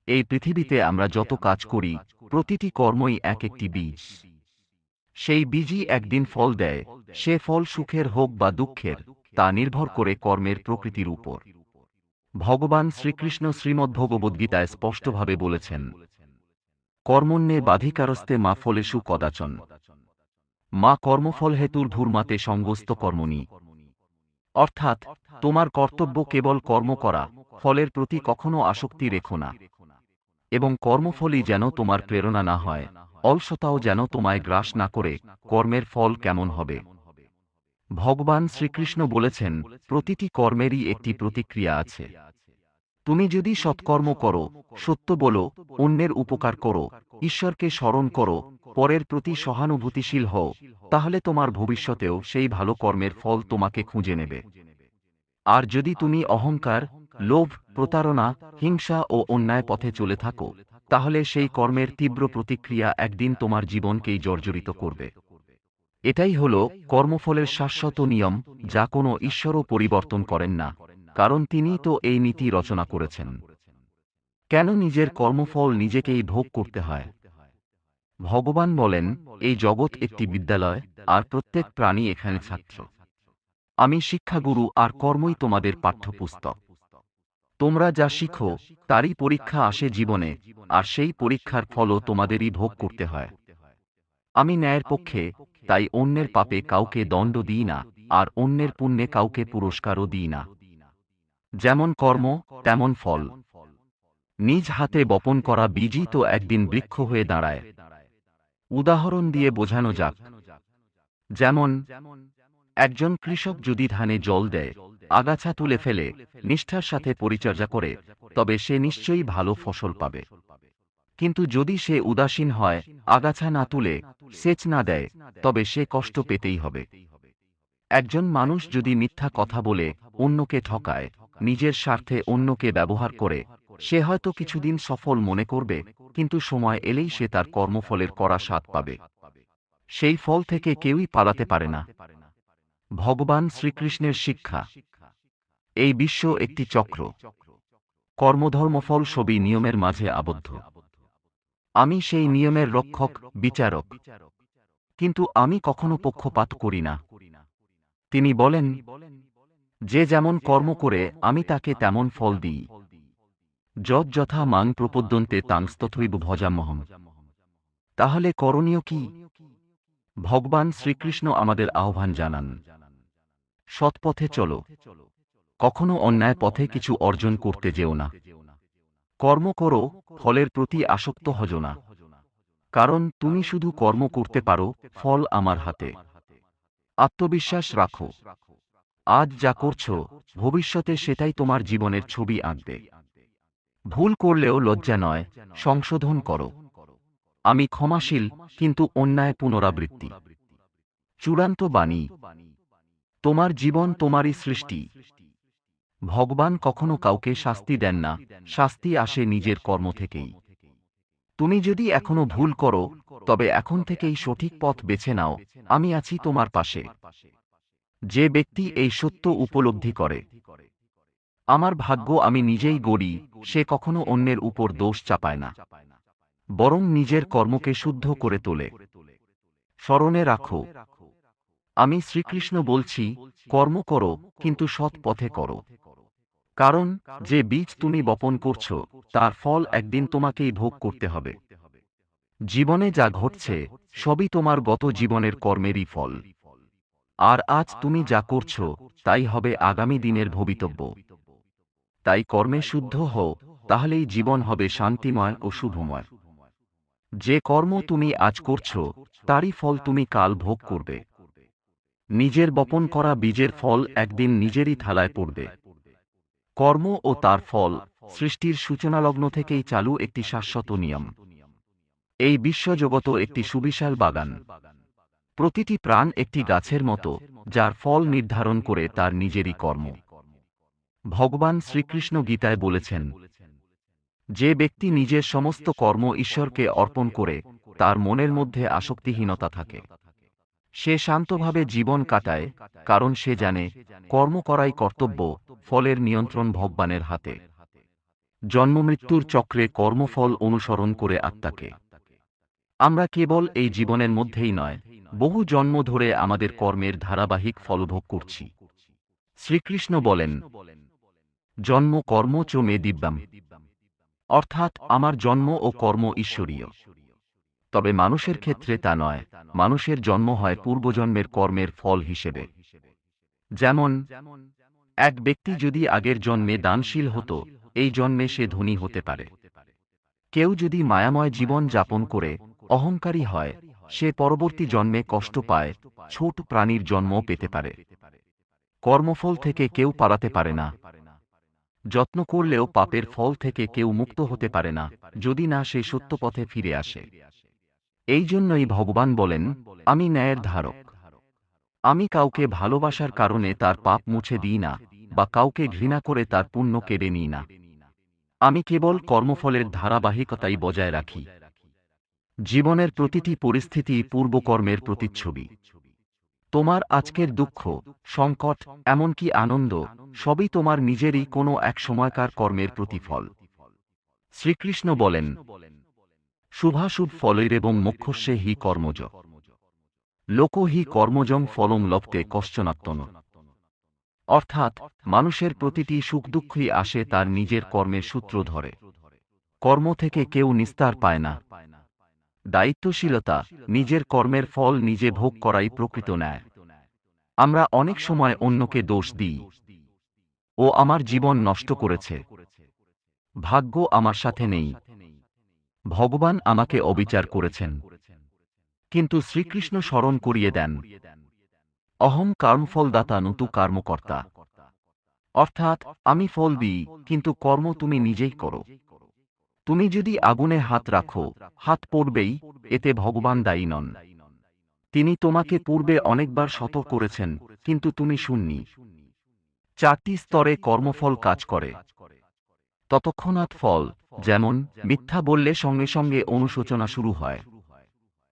এই পৃথিবীতে আমরা যত কাজ করি, প্রতিটি কর্মই এক একটি বীজ। সেই বীজই একদিন ফল দেয়, সে ফল সুখের হোক বা দুঃখের, তা নির্ভর করে কর্মের প্রকৃতির উপর। ভগবান শ্রীকৃষ্ণ শ্রীমদ্ভগবদ্গীতায় স্পষ্টভাবে বলেছেন, কর্মণ্যে বাধিকারস্তে মা ফলেষু কদাচন, মা কর্মফল হেতুর ধূর্মাতে সঙ্গস্ত কর্মণি। অর্থাৎ, তোমার কর্তব্য কেবল কর্ম করা, ফলের প্রতি কখনো আসক্তি রেখো না। এবং কর্মফলই যেন তোমার প্রেরণা না হয়, অলসতাও যেন তোমায় গ্রাস না করে, কর্মের ফল কেমন হবে। ভগবান শ্রীকৃষ্ণ বলেছেন, প্রতিটি কর্মেরই একটি প্রতিক্রিয়া আছে। তুমি যদি সৎকর্ম করো, সত্য বলো, অন্যের উপকার করো, ঈশ্বরকে স্মরণ করো, পরের প্রতি সহানুভূতিশীল হও, তাহলে তোমার ভবিষ্যতেও সেই ভালো কর্মের ফল তোমাকে খুঁজে নেবে। আর যদি তুমি অহংকার, লোভ, প্রতারণা, হিংসা ও অন্যায় পথে চলে থাকো, তাহলে সেই কর্মের তীব্র প্রতিক্রিয়া একদিন তোমার জীবনকেই জর্জরিত করবে। এটাই হল কর্মফলের শাশ্বত নিয়ম, যা কোনো ঈশ্বরও পরিবর্তন করেন না, কারণ তিনিই তো এই নীতি রচনা করেছেন। কেন নিজের কর্মফল নিজেকেই ভোগ করতে হয়? ভগবান বলেন, এই জগৎ একটি বিদ্যালয়, আর প্রত্যেক প্রাণী এখানে ছাত্র। আমি শিক্ষাগুরু, আর কর্মই তোমাদের পাঠ্যপুস্তক। তোমরা যা শিখো, তারই পরীক্ষা আসে জীবনে, আর সেই পরীক্ষার ফলও তোমাদেরই ভোগ করতে হয়। আমি ন্যায়ের পক্ষে, তাই অন্যের পাপে কাউকে দণ্ড দিই না, আর অন্যের পুণ্যে কাউকে পুরস্কারও দিই না। যেমন কর্ম, তেমন ফল। নিজ হাতে বপন করা বীজই তো একদিন বৃক্ষ হয়ে দাঁড়ায়। উদাহরণ দিয়ে বোঝানো যাক। যেমন, একজন কৃষক যদি ধানে জল দেয়, আগাছা তুলে ফেলে, নিষ্ঠার সাথে পরিচর্যা করে, তবে সে নিশ্চয়ই ভালো ফসল পাবে। কিন্তু যদি সে উদাসীন হয়, আগাছা না তুলে, সেচ না দেয়, তবে সে কষ্ট পেতেই হবে। একজন মানুষ যদি মিথ্যা কথা বলে, অন্যকে ঠকায়, নিজের স্বার্থে অন্যকে ব্যবহার করে, সে হয়তো কিছুদিন সফল মনে করবে, কিন্তু সময় এলেই সে তার কর্মফলের কড়া স্বাদ পাবে। সেই ফল থেকে কেউই পালাতে পারে না। ভগবান শ্রীকৃষ্ণের শিক্ষা, এই বিশ্ব একটি চক্র। কর্মধর্মফল সবই নিয়মের মাঝে আবদ্ধ। আমি সেই নিয়মের রক্ষক, বিচারক। কিন্তু আমি কখনো পক্ষপাত করি না। তিনি বলেন, যে যেমন কর্ম করে আমি তাকে তেমন ফল দিই। যৎ যথা মাং প্রপদ্যন্তে তাংস্তথৈব ভজাম্যহম। তাহলে করণীয় কি? ভগবান শ্রীকৃষ্ণ আমাদের আহ্বান জানান, সৎপথে চলো। কখনো অন্যায় পথে কিছু অর্জন করতে যেও না। কর্ম করো, ফলের প্রতি আসক্ত হজো না। কারণ তুমি শুধু কর্ম করতে পারো, ফল আমার হাতে। আত্মবিশ্বাস রাখো। আজ যা করছো, ভবিষ্যতে সেটাই তোমার জীবনের ছবি আঁকবে। ভুল করলেও লজ্জা নয়, সংশোধন করো। আমি ক্ষমাশীল, কিন্তু অন্যায় পুনরাবৃত্তি। চূড়ান্ত বাণী, তোমার জীবন তোমারই সৃষ্টি। ভগবান কখনো কাউকে শাস্তি দেন না, শাস্তি আসে নিজের কর্ম থেকেই। তুমি যদি এখনো ভুল করো, তবে এখন থেকেই সঠিক পথ বেছে নাও, আমি আছি তোমার পাশে। যে ব্যক্তি এই সত্য উপলব্ধি করে, আমার ভাগ্য আমি নিজেই গড়ি, সে কখনো অন্যের উপর দোষ চাপায় না, বরং নিজের কর্মকে শুদ্ধ করে তোলে। স্মরণে রাখো, আমি শ্রীকৃষ্ণ বলছি, কর্ম করো, কিন্তু সৎ পথে করো। কারণ যে বীজ তুমি বপন করছো, তার ফল একদিন তোমাকেই ভোগ করতে হবে। জীবনে যা ঘটছে, সবই তোমার গত জীবনের কর্মেরই ফল। আর আজ তুমি যা করছো, তাই হবে আগামী দিনের ভবিতব্য। তাই কর্মে শুদ্ধ হও, তাহলেই জীবন হবে শান্তিময় ও শুভময়। যে কর্ম তুমি আজ করছো, তারই ফল তুমি কাল ভোগ করবে। নিজের বপন করা বীজের ফল একদিন নিজেরই থালায় পড়বে। কর্ম ও তার ফল, সৃষ্টির সূচনালগ্ন থেকেই চালু একটি শাশ্বত নিয়ম। এই বিশ্বজগৎ একটি সুবিশাল বাগান। প্রতিটি প্রাণ একটি গাছের মতো, যার ফল নির্ধারণ করে তার নিজেরই কর্ম। ভগবান শ্রীকৃষ্ণ গীতায় বলেছেন, যে ব্যক্তি নিজের সমস্ত কর্ম ঈশ্বরকে অর্পণ করে, তার মনের মধ্যে আসক্তিহীনতা থাকে। সে শান্তভাবে জীবন কাটায়, কারণ সে জানে, কর্ম করাই কর্তব্য, ফলের নিয়ন্ত্রণ ভগবানের হাতে। জন্মমৃত্যুর চক্রে কর্মফল অনুসরণ করে আত্মাকে। আমরা কেবল এই জীবনের মধ্যেই নয়, বহু জন্ম ধরে আমাদের কর্মের ধারাবাহিক ফলভোগ করছি। শ্রীকৃষ্ণ বলেন, জন্ম কর্ম চ মে দিব্যাম, অর্থাৎ আমার জন্ম ও কর্ম ঈশ্বরীয়। তবে মানুষের ক্ষেত্রে তা নয়, মানুষের জন্ম হয় পূর্বজন্মের কর্মের ফল হিসেবে। যেমন, এক ব্যক্তি যদি আগের জন্মে দানশীল হতো, এই জন্মে সে ধনী হতে পারে। কেউ যদি মায়াময় জীবন যাপন করে অহংকারী হয়, সে পরবর্তী জন্মে কষ্ট পায়, ছোট প্রাণীর জন্ম পেতে পারে। কর্মফল থেকে কেউ পালাতে পারে না। যত্ন করলেও পাপের ফল থেকে কেউ মুক্ত হতে পারে না, যদি না সে সত্যপথে ফিরে আসে। এই জন্যই ভগবান বলেন, আমি ন্যায়ের ধারক। আমি কাউকে ভালোবাসার কারণে তার পাপ মুছে দিই না, বা কাউকে ঘৃণা করে তার পুণ্য কেড়ে নিই না। আমি কেবল কর্মফলের ধারাবাহিকতাই বজায় রাখি। জীবনের প্রতিটি পরিস্থিতি পূর্বকর্মের প্রতিচ্ছবি। তোমার আজকের দুঃখ, সংকট, এমনকি আনন্দ, সবই তোমার নিজেরই কোনো এক সময়কার কর্মের প্রতিফল। শ্রীকৃষ্ণ বলেন, শুভাশুভ ফলৈরেবং মোক্ষস্যে হি কর্মজ, লোক হি কর্মজং ফলং লভতে কশ্চনাত্মন। অর্থাৎ, মানুষের প্রতিটি সুখ দুঃখই আসে তার নিজের কর্মের সূত্র ধরে। কর্ম থেকে কেউ নিস্তার পায় না। দায়িত্বশীলতা, নিজের কর্মের ফল নিজে ভোগ করাই প্রকৃত ন্যায়। আমরা অনেক সময় অন্যকে দোষ দিই। ও আমার জীবন নষ্ট করেছে, ভাগ্য আমার সাথে নেই, ভগবান আমাকে অবিচার করেছেন। কিন্তু শ্রীকৃষ্ণ স্মরণ করিয়ে দেন, অহং কর্মফলদাতা নতু কর্মকর্তা। অর্থাৎ, আমি ফল দিই, কিন্তু কর্ম তুমি নিজেই করো। তুমি যদি আগুনে হাত রাখো, হাত পড়বেই, এতে ভগবান দায়ী নন। তিনি তোমাকে পূর্বে অনেকবার সতর্ক করেছেন, কিন্তু তুমি শুননি। 4টি স্তরে কর্মফল কাজ করে। ততক্ষণাৎ ফল, যেমন মিথ্যা বললে সঙ্গে সঙ্গে অনুশোচনা শুরু হয়।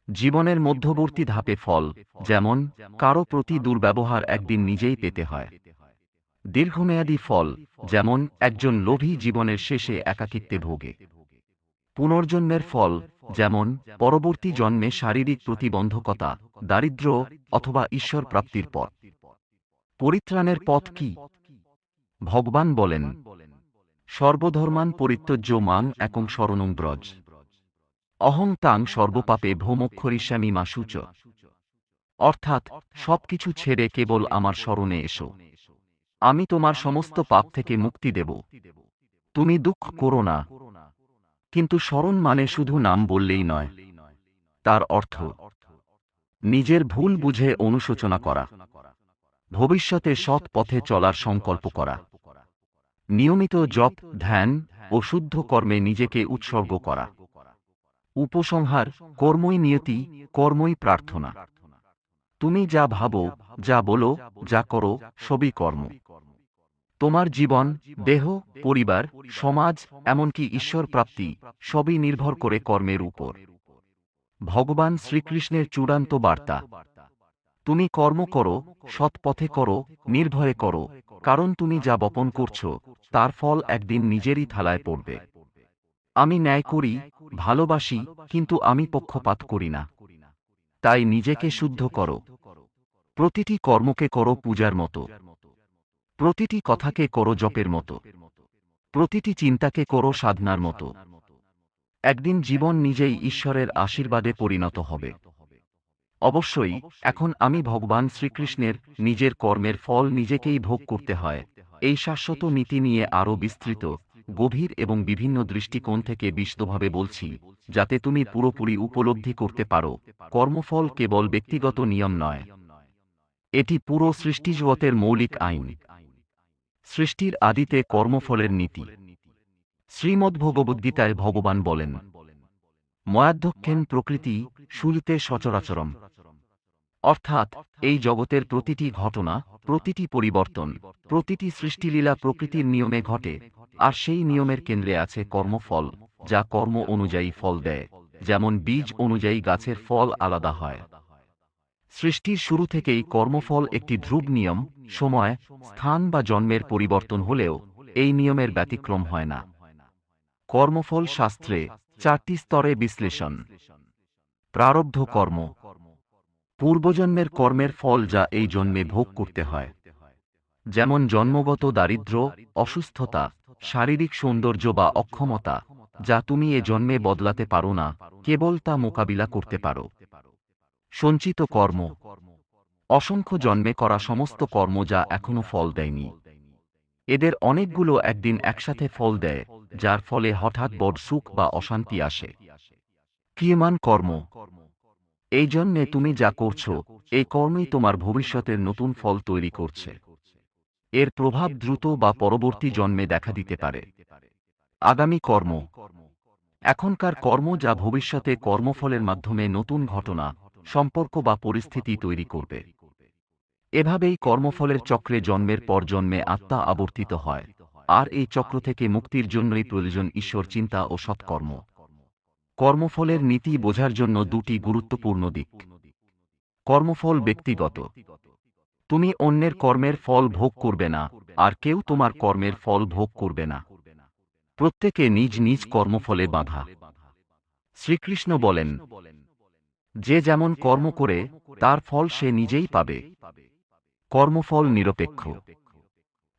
জীবনের মধ্যবর্তী ধাপে ফল, যেমন কারো প্রতি দুর্ব্যবহার একদিন নিজেই পেতে হয়। দীর্ঘমেয়াদী ফল, যেমন একজন লোভী জীবনের শেষে একাকিত্বে ভোগে। পুনর্জন্মের ফল, যেমন পরবর্তী জন্মে শারীরিক প্রতিবন্ধকতা, দারিদ্র্য অথবা ঈশ্বর প্রাপ্তির পথ। পরিত্রাণের পথ কি? ভগবান বলেন, সর্বধর্মান পরিত্যজ্য মাং একং শরণং ব্রজ, অহং তাং সর্বপাপে ভৌমক্ষরিষ্যামি মা শুচ। অর্থাৎ, সবকিছু ছেড়ে কেবল আমার শরণে এসো, আমি তোমার সমস্ত পাপ থেকে মুক্তি দেব। তুমি দুঃখ করো না। কিন্তু স্মরণ মানে শুধু নাম বললেই নয়। তার অর্থ নিজের ভুল বুঝে অনুশোচনা করা, ভবিষ্যতে সৎ পথে চলার সংকল্প করা, নিয়মিত জপ, ধ্যান ও শুদ্ধ কর্মে নিজেকে উৎসর্গ করা। উপসংহার, কর্মই নিয়তি, কর্মই প্রার্থনা। তুমি যা ভাবো, যা বলো, যা করো, সবই কর্ম। তোমার জীবন, দেহ, পরিবার, সমাজ, এমনকি ঈশ্বর প্রাপ্তি, সবই নির্ভর করে কর্মের উপর। ভগবান শ্রীকৃষ্ণের চূড়ান্ত বার্তা, তুমি কর্ম করো, সৎ পথে করো, নির্ভয়ে করো, কারণ তুমি যা বপন করছো, তার ফল একদিন নিজেরই থালায় পড়বে। আমি ন্যায় করি, ভালোবাসি, কিন্তু আমি পক্ষপাত করি না। তাই নিজেকে শুদ্ধ করো। প্রতিটি কর্মকে করো পূজার মতো, প্রতিটি কথাকে করো জপের মতো, প্রতিটি চিন্তাকে করো সাধনার মতো। একদিন জীবন নিজেই ঈশ্বরের আশীর্বাদে পরিণত হবে। অবশ্যই, এখন আমি ভগবান শ্রীকৃষ্ণের নিজের কর্মের ফল নিজেকেই ভোগ করতে হয় এই শাশ্বত নীতি নিয়ে আরও বিস্তৃত, গভীর এবং বিভিন্ন দৃষ্টিকোণ থেকে বিশদভাবে বলছি, যাতে তুমি পুরোপুরি উপলব্ধি করতে পারো, কর্মফল কেবল ব্যক্তিগত নিয়ম নয়, এটি পুরো সৃষ্টিজগতের মৌলিক আইন। সৃষ্টির আদিতে কর্মফলের নীতি। শ্রীমদ্ভগবদ্গীতায় ভগবান বলেন, ময়াধ্যক্ষেন প্রকৃতি শুলিতে সচরাচরম। অর্থাৎ, এই জগতের প্রতিটি ঘটনা, প্রতিটি পরিবর্তন, প্রতিটি সৃষ্টিলীলা প্রকৃতির নিয়মে ঘটে, আর সেই নিয়মের কেন্দ্রে আছে কর্মফল, যা কর্ম অনুযায়ী ফল দেয়, যেমন বীজ অনুযায়ী গাছের ফল আলাদা হয়। সৃষ্টির শুরু থেকেই কর্মফল একটি ধ্রুব নিয়ম, সময়, স্থান বা জন্মের পরিবর্তন হলেও এই নিয়মের ব্যতিক্রম হয় না। কর্মফল শাস্ত্রে 4টি স্তরে বিশ্লেষণ। প্রারব্ধ কর্ম, পূর্বজন্মের কর্মের ফল যা এই জন্মে ভোগ করতে হয়। যেমন জন্মগত দারিদ্র্য, অসুস্থতা, শারীরিক সৌন্দর্য বা অক্ষমতা, যা তুমি এ জন্মে বদলাতে পারো না, কেবল তা মোকাবিলা করতে পারো। সঞ্চিত কর্ম, অসংখ্য জন্মে করা সমস্ত কর্ম যা এখনো ফল দেয়নি। এদের অনেকগুলো একদিন একসাথে ফল দেয়, যার ফলে হঠাৎ বড় সুখ বা অশান্তি আসে। ক্রিয়মান কর্ম, এই জন্যে তুমি যা করছো, এই কর্মই তোমার ভবিষ্যতের নতুন ফল তৈরি করছে। এর প্রভাব দ্রুত বা পরবর্তী জন্মে দেখা দিতে পারে। আগামী কর্ম, এখনকার কর্ম যা ভবিষ্যতে কর্মফলের মাধ্যমে নতুন ঘটনা, সম্পর্ক বা পরিস্থিতি তৈরি করবে। এভাবেই কর্মফলের চক্রে জন্মের পর জন্মে আত্মা আবর্তিত হয়, আর এই চক্র থেকে মুক্তির জন্যই প্রয়োজন ঈশ্বর চিন্তা ও সৎকর্ম। কর্মফলের নীতি বোঝার জন্য দুটি গুরুত্বপূর্ণ দিক। কর্মফল ব্যক্তিগত, তুমি অন্যের কর্মের ফল ভোগ করবে না, আর কেউ তোমার কর্মের ফল ভোগ করবে না। প্রত্যেকে নিজ নিজ কর্মফলে বাঁধা। শ্রীকৃষ্ণ বলেন, যে যেমন কর্ম করে তার ফল সে নিজেই পাবে। কর্মফল নিরপেক্ষ,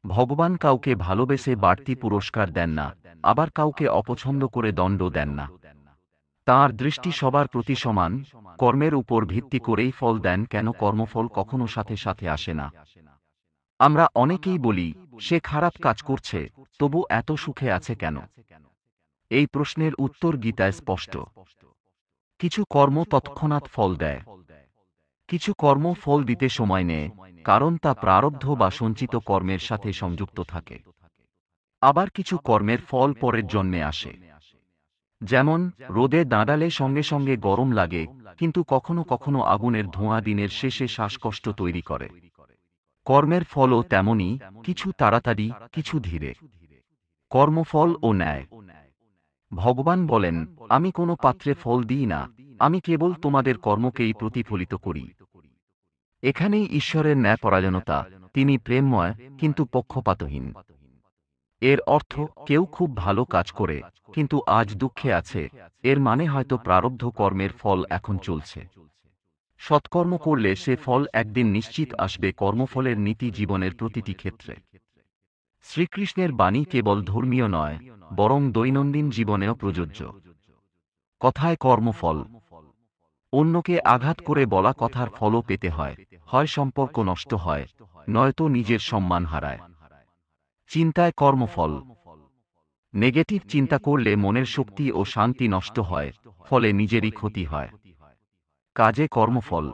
ভগবান কাউকে ভালোবেসে বাড়তি পুরস্কার দেন না, আবার কাউকে অপছন্দ করে দণ্ড দেন না। তাঁর দৃষ্টি সবার প্রতি সমান, কর্মের উপর ভিত্তি করেই ফল দেন, কেন কর্মফল কখনো সাথে সাথে আসে না। আমরা অনেকেই বলি, সে খারাপ কাজ করছে, তবু এত সুখে আছে কেন? এই প্রশ্নের উত্তর গীতায় স্পষ্ট। কিছু কর্ম তৎক্ষণাৎ ফল দেয়, কিছু কর্ম ফল দিতে সময় নেয়, কারণ তা প্রারব্ধ বা সঞ্চিত কর্মের সাথে সংযুক্ত থাকে। আবার কিছু কর্মের ফল পরের জন্মে আসে। যেমন রোদে দাঁড়ালে সঙ্গে সঙ্গে গরম লাগে, কিন্তু কখনো কখনো আগুনের ধোঁয়া দিনের শেষে শ্বাসকষ্ট তৈরি করে। কর্মের ফলও তেমনি, কিছু তাড়াতাড়ি, কিছু ধীরে। কর্মফল ও ন্যায়, ভগবান বলেন, আমি কোনো পাত্রে ফল দিই না, আমি কেবল তোমাদের কর্মকেই প্রতিফলিত করি। এখানেই ঈশ্বরের ন্যায়পরায়ণতা, তিনি প্রেমময় কিন্তু পক্ষপাতহীন। এর অর্থ, কেউ খুব ভালো কাজ করে কিন্তু আজ দুঃখে আছে, এর মানে হয়তো প্রারব্ধ কর্মের ফল এখন চলছে। সৎকর্ম করলে সে ফল একদিন নিশ্চিত আসবে। কর্মফলের নীতি জীবনের প্রতিটি ক্ষেত্রে। শ্রীকৃষ্ণের বাণী কেবল ধর্মীয় নয়, বরং দৈনন্দিন জীবনেও প্রযোজ্য। কথায় কর্মফল, অন্যকে আঘাত করে বলা কথার ফলও পেতে হয়, হয় সম্পর্ক নষ্ট হয়, নয়তো নিজের সম্মান হারায়। চিন্তায় কর্মফল, নেগেটিভ চিন্তা করলে মনের শক্তি ও শান্তি নষ্ট হয়, ফলে নিজেরই ক্ষতি হয়। কাজে কর্মফল,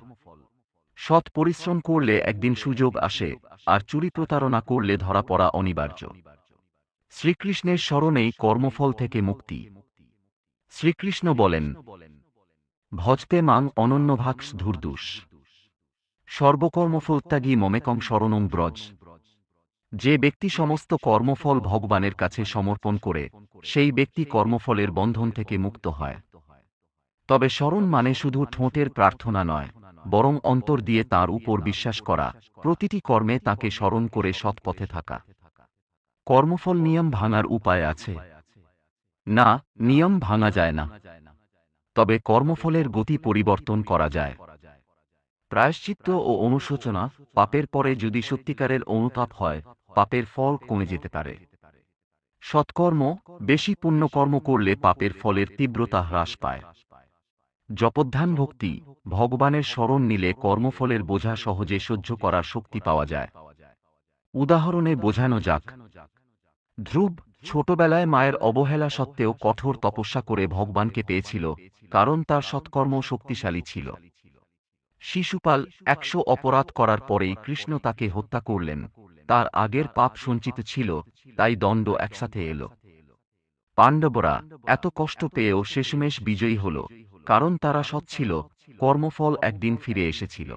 সৎ পরিশ্রম করলে একদিন সুযোগ আসে, আর চুরি প্রতারণা করলে ধরা পড়া অনিবার্য। শ্রীকৃষ্ণের স্মরণেই কর্মফল থেকে মুক্তি। শ্রীকৃষ্ণ বলেন, ভজতে মাং অনন্যভাক্স ধূর্দুষ, সর্বকর্মফলত্যাগী মমেকং শরণং ব্রজ। যে ব্যক্তি সমস্ত কর্মফল ভগবানের কাছে সমর্পণ করে, সেই ব্যক্তি কর্মফলের বন্ধন থেকে মুক্ত হয়। তবে শরণ মানে শুধু ঠোঁটের প্রার্থনা নয়, বরং অন্তর দিয়ে তাঁর উপর বিশ্বাস করা, প্রতিটি কর্মে তাঁকে স্মরণ করে সৎপথে থাকা। কর্মফল নিয়ম ভাঙার উপায় আছে? না, নিয়ম ভাঙা যায় না। তবে কর্মফলের গতি পরিবর্তন করা যায়। প্রায়শ্চিত্ত ও অনুশোচনা, পাপের পরে যদি সত্যিকারের অনুতাপ হয়, পাপের ফল কমে যেতে পারে। সৎকর্ম, বেশি পুণ্যকর্ম করলে পাপের ফলের তীব্রতা হ্রাস পায়। জপধ্যান ভক্তি, ভগবানের শরণ নিলে কর্মফলের বোঝা সহজে সহ্য করার শক্তি পাওয়া যায়। উদাহরণে বোঝানো যাক, ধ্রুব ছোটবেলায় মায়ের অবহেলা সত্ত্বেও কঠোর তপস্যা করে ভগবানকে পেয়েছিল, কারণ তার সৎকর্ম শক্তিশালী ছিল। শিশুপাল 100 অপরাধ করার পরেই কৃষ্ণ তাকে হত্যা করলেন, তার আগের পাপ সঞ্চিত ছিল, তাই দণ্ড একসাথে এলো। পাণ্ডবরা এত কষ্ট পেয়েও শেষমেশ বিজয়ী হল, কারণ তারা সৎ ছিল, কর্মফল একদিন ফিরে এসেছিল।